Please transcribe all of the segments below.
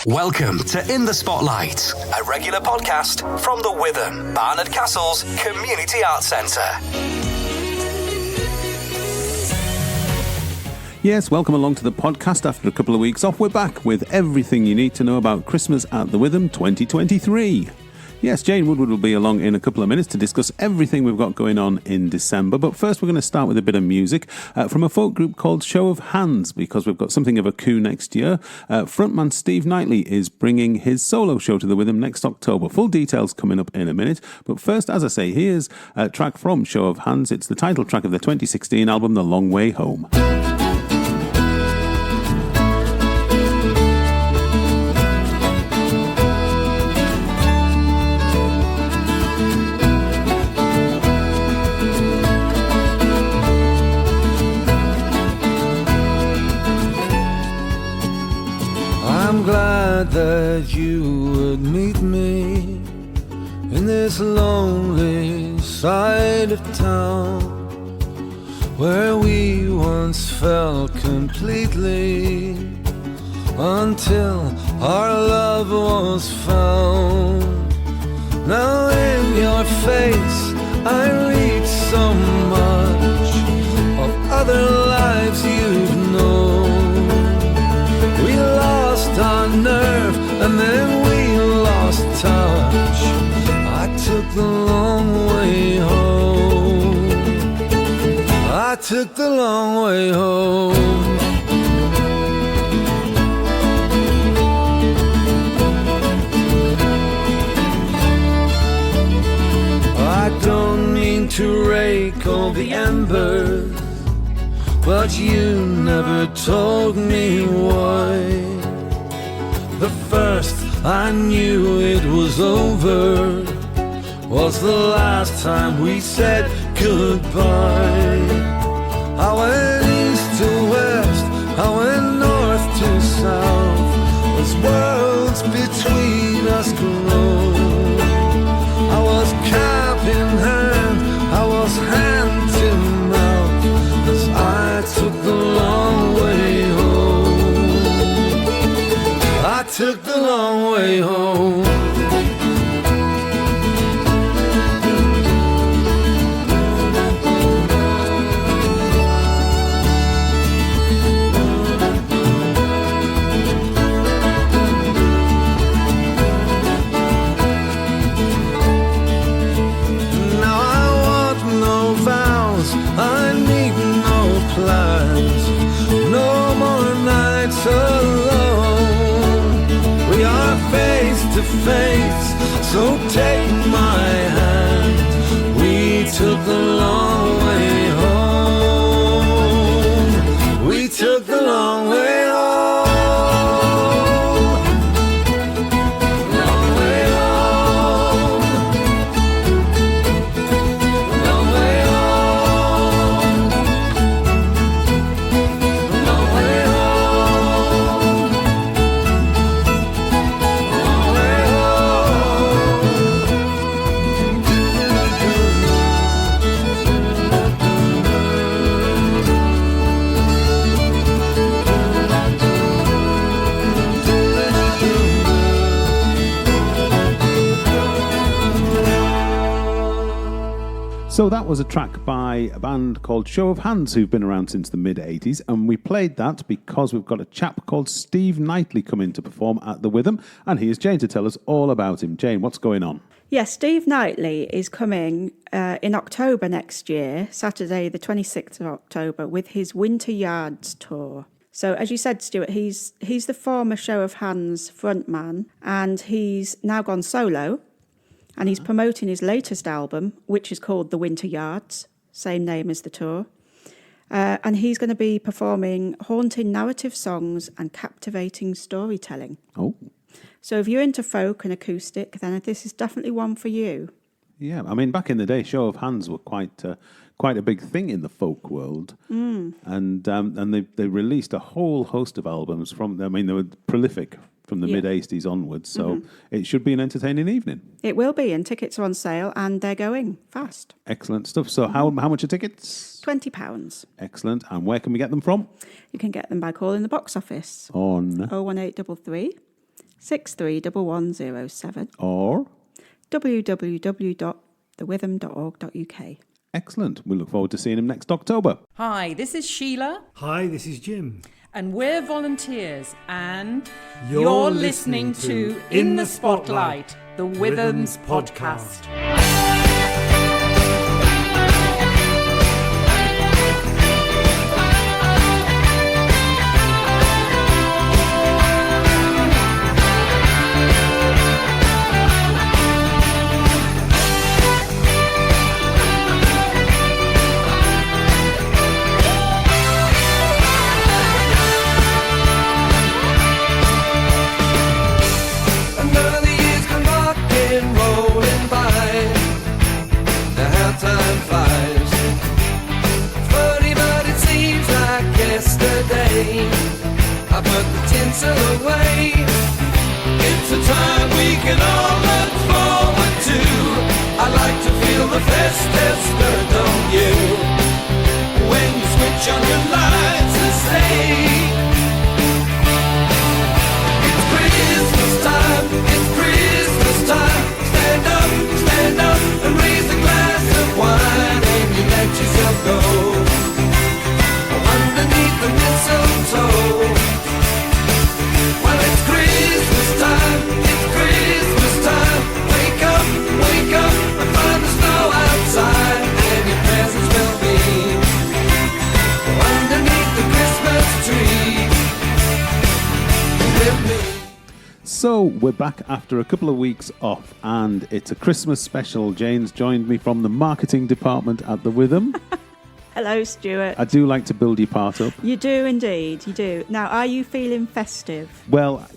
Welcome to In the Spotlight, a regular podcast from the Witham, Barnard Castle's Community Arts Centre. Yes, welcome along to the podcast. After a couple of weeks off, we're back with everything you need to know about Christmas at the Witham 2023. Yes, Jane Woodward will be along in a couple of minutes to discuss everything we've got going on in December. But first, we're going to start with a bit of music from a folk group called Show of Hands, because we've got something of a coup next year. Frontman Steve Knightley is bringing his solo show to the Witham next October. Full details coming up in a minute. But first, as I say, here's a track from Show of Hands. It's the title track of their 2016 album, The Long Way Home. I'm glad that you would meet me in this lonely side of town, where we once felt completely until our love was found. Now in your face I read so much of other lives you've known. We lost our nerve and then we lost touch. I took the long way home. I took the long way home. I don't mean to rake all the embers, but you never told me why. The first I knew it was over was the last time we said goodbye. I went east to west, I went north to south, as worlds between us grew. I was cap in hand, I was hand to mouth, as I took the long way home. I took the long way home. Now I want no vows, I need no plans, no more nights alone. We are face to face, so take my hand. We took the long way home. We took the long way home. Long way home. Long way home. Long way home. Long way So that was a track by a band called Show of Hands, who've been around since the mid-80s, and we played that because we've got a chap called Steve Knightley coming to perform at the Witham, and here's Jane to tell us all about him. Jane, what's going on? Yes, Steve Knightley is coming in October next year, Saturday the 26th of October, with his Winter Yards tour. So as you said, Stuart, he's the former Show of Hands frontman, and he's now gone solo, and he's promoting his latest album, which is called The Winter Yards, same name as the tour. And he's going to be performing haunting narrative songs and captivating storytelling. Oh. So if you're into folk and acoustic, then this is definitely one for you. Yeah, I mean, back in the day, Show of Hands were quite a big thing in the folk world, and they released a whole host of albums from. I mean, they were prolific from the mid-80s onwards, so it should be an entertaining evening. It will be, and tickets are on sale, and they're going fast. Excellent stuff. So how much are tickets? £20. Excellent. And where can we get them from? You can get them by calling the box office On 01833 631107 Or www.thewitham.org.uk. excellent. We look forward to seeing him next October. Hi, this is Sheila, Hi, this is Jim. and we're volunteers, and You're listening to In the Spotlight, the Witham's Witham's podcast. Another year's been rocking, rolling by. Now how time flies. Funny, but it seems like yesterday I put the tinsel away. It's a time we can all look forward to. I like to feel the festive spirit, don't you? When you switch on your lights and say it's Christmas time, stand up and raise a glass of wine and you let yourself go underneath the mistletoe. Well, it's Christmas time, wake up and find the snow outside and your presents will be underneath the Christmas tree with me. So we're back after a couple of weeks off, and it's a Christmas special. Jane's joined me from the marketing department at the Witham. Hello, Stuart. I do like to build your part up. You do indeed, you do. Now, are you feeling festive? Well,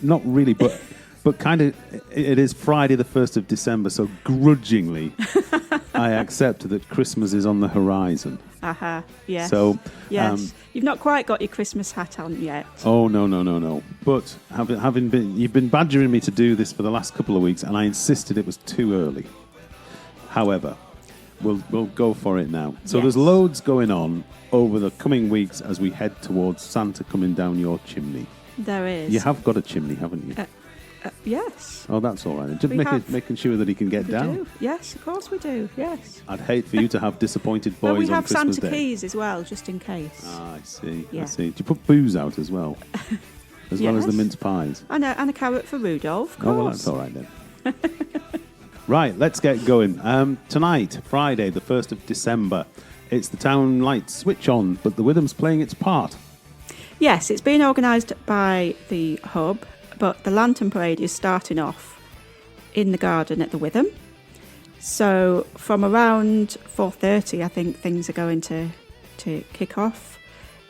not really, but kind of. It is Friday the 1st of December, so grudgingly, I accept that Christmas is on the horizon. Yes. So, yes. You've not quite got your Christmas hat on yet. Oh no! But you've been badgering me to do this for the last couple of weeks, and I insisted it was too early. However, we'll go for it now. So Yes. there's loads going on over the coming weeks as we head towards Santa coming down your chimney. There is. You have got a chimney, haven't you? Yes. Oh, that's all right. Just We have. making sure that he can get We down. do. Yes, of course we do. Yes. I'd hate for you to have disappointed boys Well, we on have Christmas Santa Day. keys as well, just in case. Ah, I see. I Yeah. see. Do you put booze out as well? As well as the Yes. mince pies? And a carrot for Rudolph, of course. Oh, well, that's all right then. Right, let's get going. Tonight, Friday, the 1st of December, it's the town lights switch on, but the Witham's playing its part. Yes, it's been organised by the Hub, but the Lantern Parade is starting off in the garden at the Witham. So from around 4:30, I think things are going to kick off,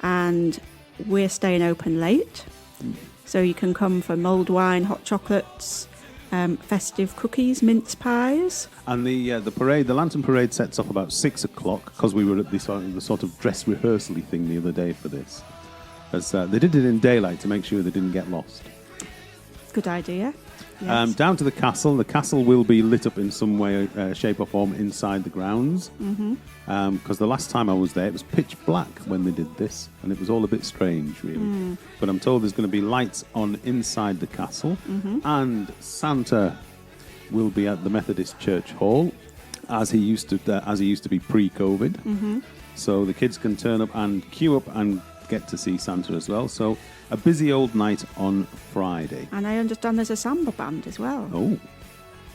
and we're staying open late. So you can come for mulled wine, hot chocolates, festive cookies, mince pies. And the parade, the Lantern Parade sets off about 6 o'clock, because we were at the sort of dress rehearsal-y thing the other day for this. As they did it in daylight to make sure they didn't get lost. Good idea. Yes. Down to the castle. The castle will be lit up in some way, shape or form inside the grounds. Because the last time I was there, it was pitch black when they did this, and it was all a bit strange, really. But I'm told there's going to be lights on inside the castle, and Santa will be at the Methodist Church Hall, as he used to be pre-COVID. So the kids can turn up and queue up and get to see Santa as well. So a busy old night on Friday. And I understand there's a samba band as well. Oh,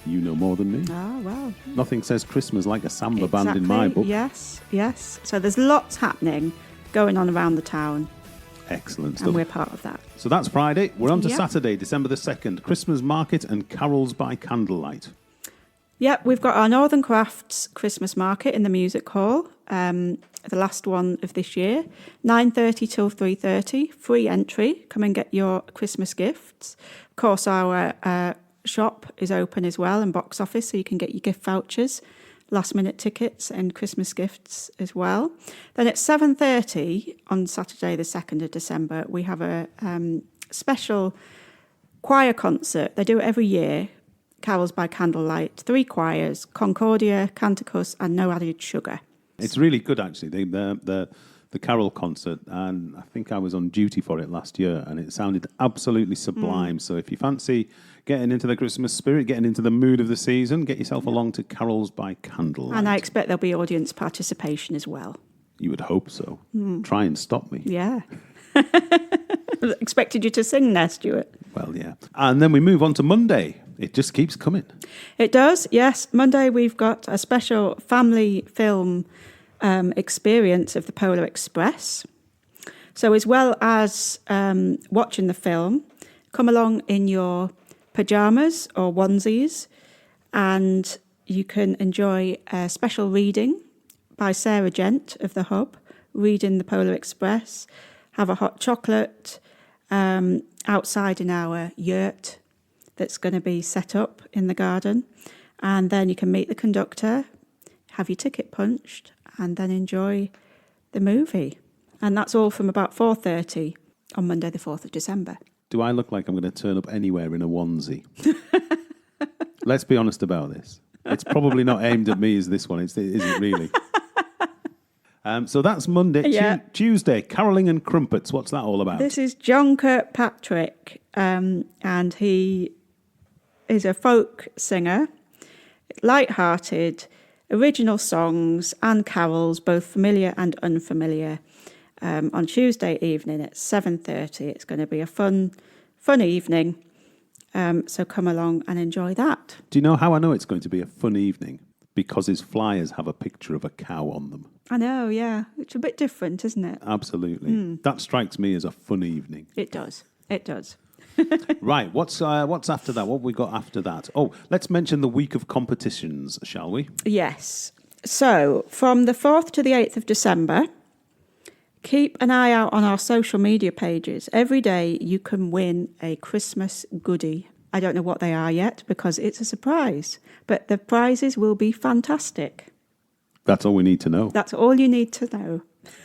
you know more than me. Oh, well. Nothing says Christmas like a samba band in my book. Yes, yes. So there's lots happening going on around the town, Excellent stuff. and we're part of that. So that's Friday. We're on to Yep. Saturday, December the 2nd. Christmas market and carols by candlelight. Yep, we've got our Northern Crafts Christmas Market in the Music Hall, the last one of this year, 9:30 till 3:30, free entry. Come and get your Christmas gifts. Of course, our shop is open as well, and box office, so you can get your gift vouchers, last-minute tickets and Christmas gifts as well. Then at 7:30 on Saturday the 2nd of December, we have a special choir concert. They do it every year. Carols by Candlelight, 3 choirs, Concordia, Canticus and No Added Sugar. It's really good, actually. The the Carol concert, and I think I was on duty for it last year, and it sounded absolutely sublime. So if you fancy getting into the Christmas spirit, getting into the mood of the season, get yourself along to Carols by Candlelight. And I expect there'll be audience participation as well. You would hope so. Try and stop me. Yeah. Expected you to sing there, Stuart. Well, yeah. And then we move on to Monday. It just keeps coming. It does, yes. Monday we've got a special family film experience of the Polar Express. So as well as watching the film, come along in your pyjamas or onesies and you can enjoy a special reading by Sarah Gent of The Hub, reading the Polar Express, have a hot chocolate outside in our yurt that's going to be set up in the garden. And then you can meet the conductor, have your ticket punched, and then enjoy the movie. And that's all from about 4:30 on Monday the 4th of December. Do I look like I'm going to turn up anywhere in a onesie? Let's be honest about this. It's probably not aimed at me as this one. It isn't really. So that's Monday. Yeah. Tuesday, caroling and crumpets. What's that all about? This is John Kirkpatrick, and he is a folk singer, light-hearted, original songs and carols, both familiar and unfamiliar. On Tuesday evening at 7:30, it's going to be a fun evening. So come along and enjoy that. Do you know how I know it's going to be a fun evening? Because his flyers have a picture of a cow on them. I know, yeah. It's a bit different, isn't it? Absolutely. That strikes me as a fun evening. It does. It does. Right, what's after that? What have we got after that? Oh, let's mention the week of competitions, shall we? Yes. So from the 4th to the 8th of December, keep an eye out on our social media pages. Every day you can win a Christmas goodie. I don't know what they are yet because it's a surprise, but the prizes will be fantastic. That's all we need to know. That's all you need to know.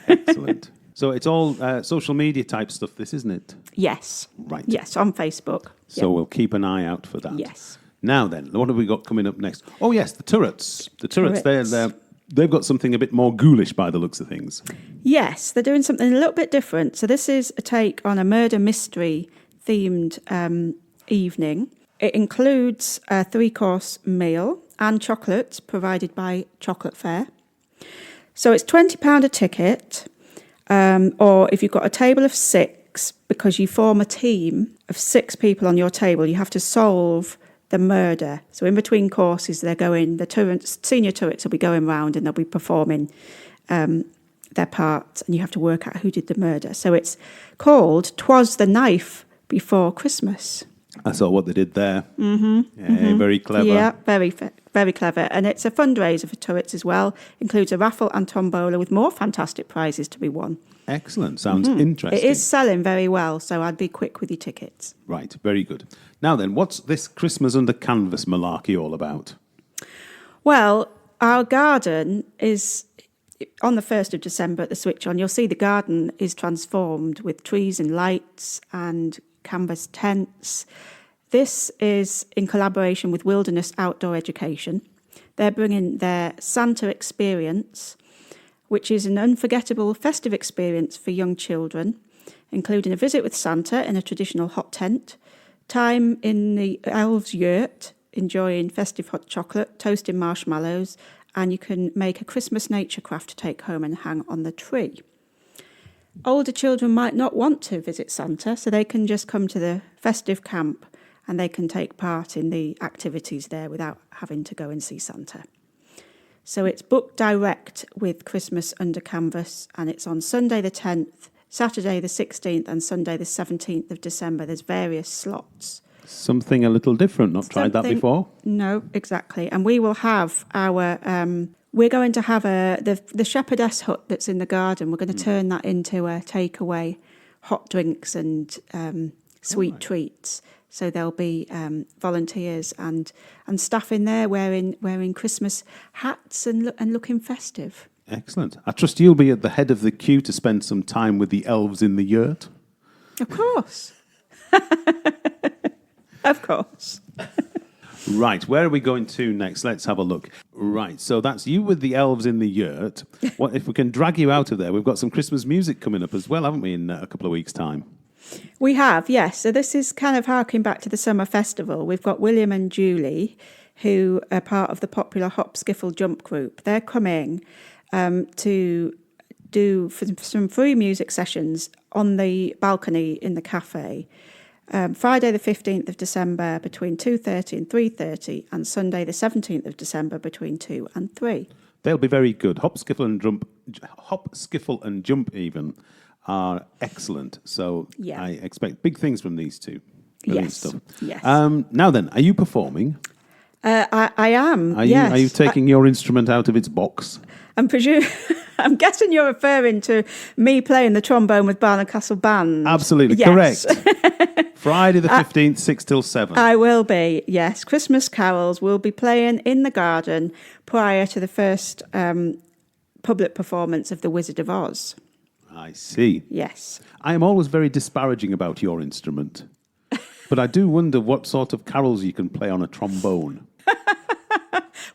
Excellent. So it's all social media type stuff, this, isn't it? Yes. Right. Yes, on Facebook. So we'll keep an eye out for that. Yes. Now then, what have we got coming up next? Oh, yes, the turrets. The turrets, they've got something a bit more ghoulish by the looks of things. Yes, they're doing something a little bit different. So this is a take on a murder mystery themed evening. It includes a 3-course meal and chocolates provided by Chocolate Fair. So it's £20 a ticket, or if you've got a table of 6, because you form a team of 6 people on your table, you have to solve the murder. So in between courses, the senior turrets will be going round and they'll be performing their parts, and you have to work out who did the murder. So it's called 'Twas the Knife Before Christmas. I saw what they did there. Very clever. Yeah, very clever. And it's a fundraiser for turrets as well. Includes a raffle and tombola with more fantastic prizes to be won. Excellent. Sounds interesting. It is selling very well, so I'd be quick with your tickets. Right, very good. Now then, what's this Christmas under canvas malarkey all about? Well, our garden is on the 1st of December at the switch on. You'll see the garden is transformed with trees and lights and canvas tents. This is in collaboration with Wilderness Outdoor Education. They're bringing their Santa experience, which is an unforgettable festive experience for young children, including a visit with Santa in a traditional hot tent, time in the elves' yurt, enjoying festive hot chocolate, toasting marshmallows, and you can make a Christmas nature craft to take home and hang on the tree. Older children might not want to visit Santa, so they can just come to the festive camp and they can take part in the activities there without having to go and see Santa. So it's booked direct with Christmas Under Canvas, and it's on Sunday the 10th, Saturday the 16th and Sunday the 17th of December. There's various slots. Something a little different, not tried that before? No, exactly. And we will have our... we're going to have the shepherdess hut that's in the garden. We're going to turn that into a takeaway, hot drinks and sweet treats. So there'll be volunteers and staff in there wearing Christmas hats and looking festive. Excellent. I trust you'll be at the head of the queue to spend some time with the elves in the yurt. Of course. Of course. Right, where are we going to next? Let's have a look. Right, so that's you with the elves in the yurt. What if we can drag you out of there? We've got some Christmas music coming up as well, haven't we, in a couple of weeks' time? We have, yes. So this is kind of harking back to the summer festival. We've got William and Julie, who are part of the popular Hop, Skiffle, Jump group. They're coming to do some free music sessions on the balcony in the cafe. Friday the 15th of December between 2:30 and 3:30, and Sunday the 17th of December between 2 and 3. They'll be very good. Hop, Skiffle and Jump even are excellent. So Yeah. I expect big things from these two. Brilliant Yes, stuff. yes. Now then, are you performing? I am, Are yes. you taking your instrument out of its box? I'm guessing you're referring to me playing the trombone with Barnard Castle Band. Absolutely, Yes. correct. Friday the 15th, 6 till 7. I will be, yes. Christmas carols will be playing in the garden prior to the first public performance of The Wizard of Oz. I see. Yes. I am always very disparaging about your instrument, but I do wonder what sort of carols you can play on a trombone.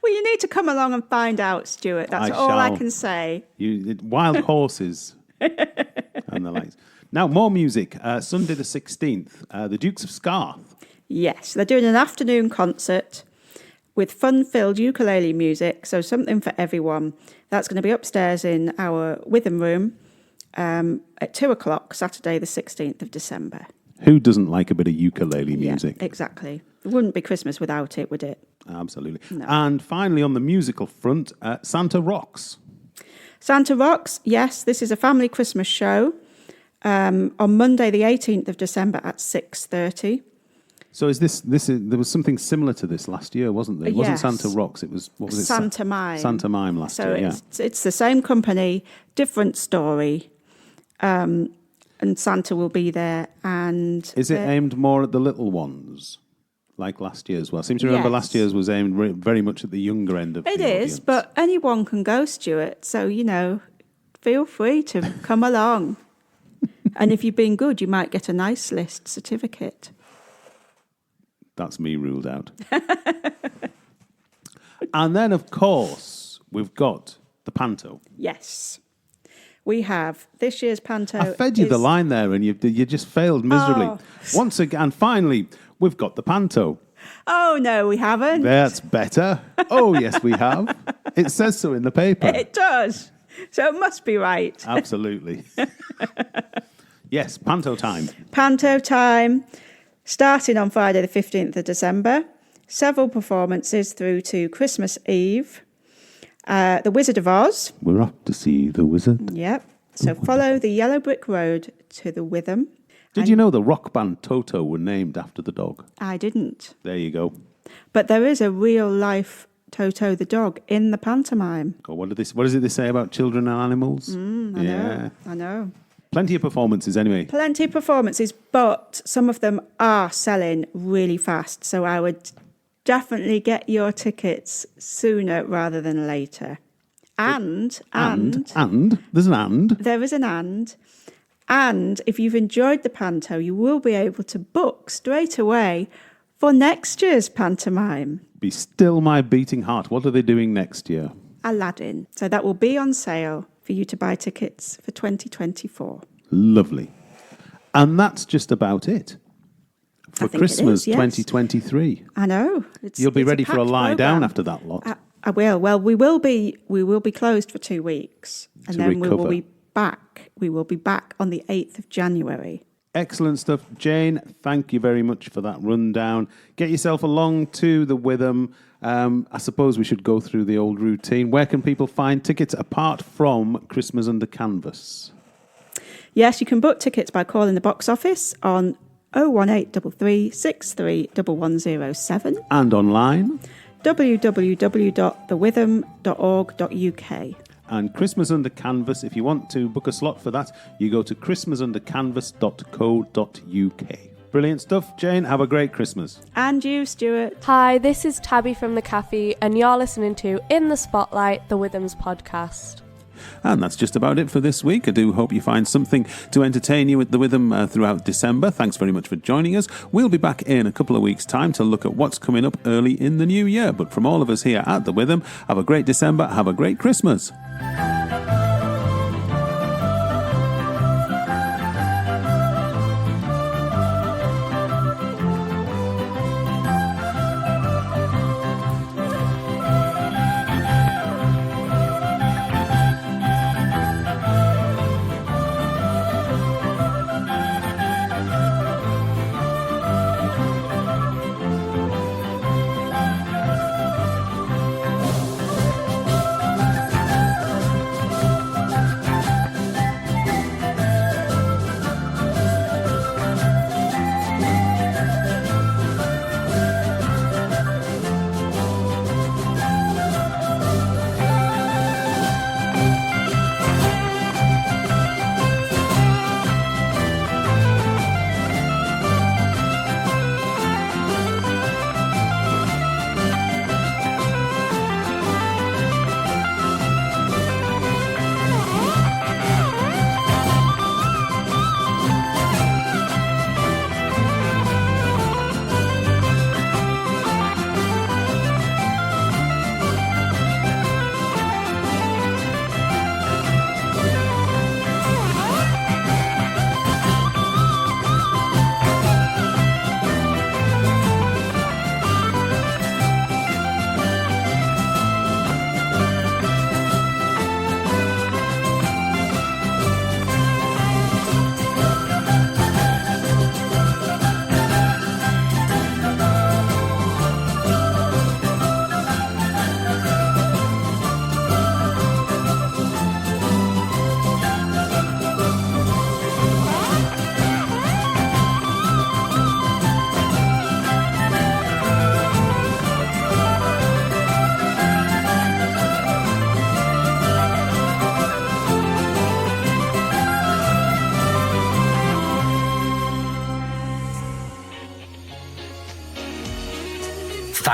Well, you need to come along and find out, Stuart. That's all I can say. Wild horses and the likes. Now, more music. Sunday the 16th, the Dukes of Scarth. Yes, they're doing an afternoon concert with fun-filled ukulele music, so something for everyone. That's going to be upstairs in our Witham room at 2 o'clock, Saturday the 16th of December. Who doesn't like a bit of ukulele music? Yeah, exactly. It wouldn't be Christmas without it, would it? Absolutely. No. And finally, on the musical front, Santa Rocks. Santa Rocks, yes, this is a family Christmas show on Monday the 18th of December at 6:30. So there was something similar to this last year, wasn't there? It Yes. wasn't Santa Rocks, it was, what was it? Santa Mime. Santa Mime last year, yeah. So it's the same company, different story, and Santa will be there. And Is it aimed more at the little ones, like last year's? Well, I seem to remember Yes. last year's was aimed very much at the younger end of It the is, audience. but anyone can go, Stuart. So, feel free to come along. And if you've been good, you might get a nice list certificate. That's me ruled out. And then, of course, we've got the Panto. Yes. We have this year's Panto. I fed you the line there and you just failed miserably. Oh. Once again, finally, we've got the Panto. Oh, no, we haven't. That's better. Oh, yes, we have. It says so in the paper. It does. So it must be right. Absolutely. Yes, Panto time. Panto time, starting on Friday the 15th of December. Several performances through to Christmas Eve. The Wizard of Oz. We're off to see the wizard. Yep. So follow the yellow brick road to the Witham. Did you know the rock band Toto were named after the dog? I didn't. There you go. But there is a real life Toto the dog in the pantomime. God, what is it they say about children and animals? I know. Plenty of performances anyway. Plenty of performances, but some of them are selling really fast. So I would definitely get your tickets sooner rather than later. And there's an and. there is an and if you've enjoyed the panto, you will be able to book straight away for next year's pantomime, Be still my beating heart. What are they doing next year? Aladdin. So that will be on sale for you to buy tickets for 2024. Lovely. And that's just about it for I think it Christmas is, yes. 2023. I know. You'll be ready for a packed lie down programme. after that lot. I will. Well, we will be closed for 2 weeks, and To then we will recover. be back. We will be back on the 8th of January. Excellent stuff. Jane, thank you very much for that rundown. Get yourself along to the Witham. I suppose we should go through the old routine. Where can people find tickets apart from Christmas Under Canvas? Yes, you can book tickets by calling the box office on 01833 631107, And online. www.thewitham.org.uk. And Christmas Under Canvas, if you want to book a slot for that, you go to christmasundercanvas.co.uk. Brilliant stuff. Jane, have a great Christmas. And you, Stuart. Hi, this is Tabby from the Cafe, and you're listening to In the Spotlight, the Withams podcast. And that's just about it for this week. I do hope you find something to entertain you at the Witham throughout December. Thanks very much for joining us. We'll be back in a couple of weeks' time to look at what's coming up early in the new year. But from all of us here at the Witham, have a great December, have a great Christmas.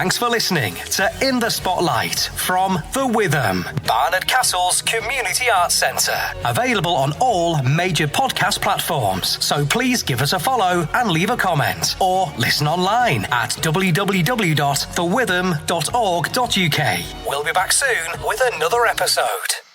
Thanks for listening to In the Spotlight from the Witham, Barnard Castle's Community Arts Centre. Available on all major podcast platforms. So please give us a follow and leave a comment. Or listen online at www.thewitham.org.uk. We'll be back soon with another episode.